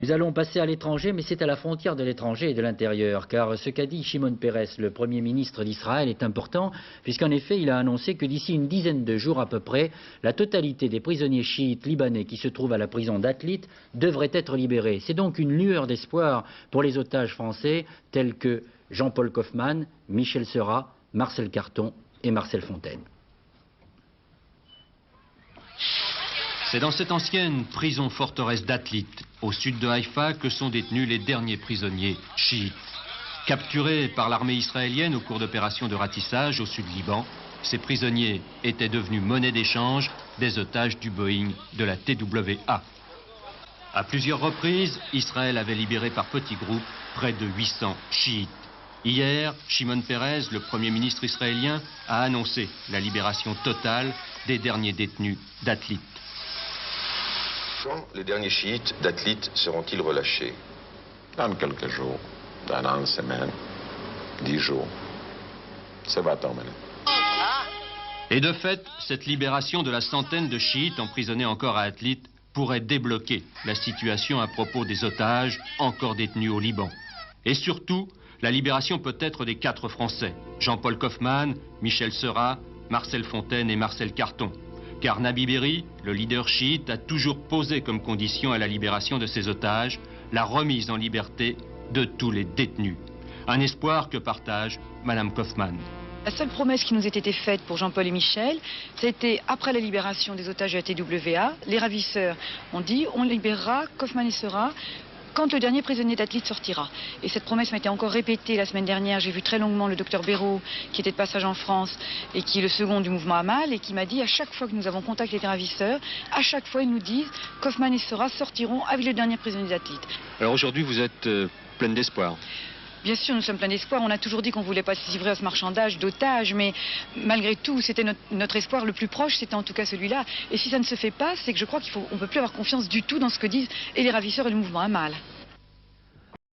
Nous allons passer à l'étranger, mais c'est à la frontière de l'étranger et de l'intérieur, car ce qu'a dit Shimon Peres, le Premier ministre d'Israël, est important, puisqu'en effet, il a annoncé que d'ici une dizaine de jours à peu près, la totalité des prisonniers chiites libanais qui se trouvent à la prison d'Atlit devraient être libérés. C'est donc une lueur d'espoir pour les otages français, tels que Jean-Paul Kaufmann, Michel Seurat, Marcel Carton et Marcel Fontaine. C'est dans cette ancienne prison forteresse d'Atlit, au sud de Haïfa, que sont détenus les derniers prisonniers chiites. Capturés par l'armée israélienne au cours d'opérations de ratissage au sud Liban, ces prisonniers étaient devenus monnaie d'échange des otages du Boeing de la TWA. À plusieurs reprises, Israël avait libéré par petits groupes près de 800 chiites. Hier, Shimon Peres, le Premier ministre israélien, a annoncé la libération totale des derniers détenus d'Atlit. Quand les derniers chiites d'Atlit seront-ils relâchés? Dans quelques jours, dans une semaine, 10 jours. Ça va tomber. Et de fait, cette libération de la centaine de chiites emprisonnés encore à Atlit pourrait débloquer la situation à propos des otages encore détenus au Liban. Et surtout, la libération peut-être des 4 Français, Jean-Paul Kaufmann, Michel Seurat, Marcel Fontaine et Marcel Carton. Car Nabi Berri, le leader chiite, a toujours posé comme condition à la libération de ses otages la remise en liberté de tous les détenus. Un espoir que partage Madame Kaufmann. La seule promesse qui nous était faite pour Jean-Paul et Michel, c'était après la libération des otages de la TWA, les ravisseurs ont dit on libérera Kaufmann et Seurat quand le dernier prisonnier d'Atlit sortira. Et cette promesse m'a été encore répétée la semaine dernière. J'ai vu très longuement le docteur Béraud, qui était de passage en France et qui est le second du mouvement Amal, et qui m'a dit à chaque fois que nous avons contact avec les ravisseurs, à chaque fois ils nous disent Kaufmann et Seurat sortiront avec le dernier prisonnier d'Atlit. Alors aujourd'hui vous êtes pleine d'espoir. Bien sûr, nous sommes pleins d'espoir. On a toujours dit qu'on ne voulait pas se livrer à ce marchandage d'otages, mais malgré tout, c'était notre espoir le plus proche, c'était en tout cas celui-là. Et si ça ne se fait pas, c'est que je crois qu'on ne peut plus avoir confiance du tout dans ce que disent et les ravisseurs et le mouvement Amal.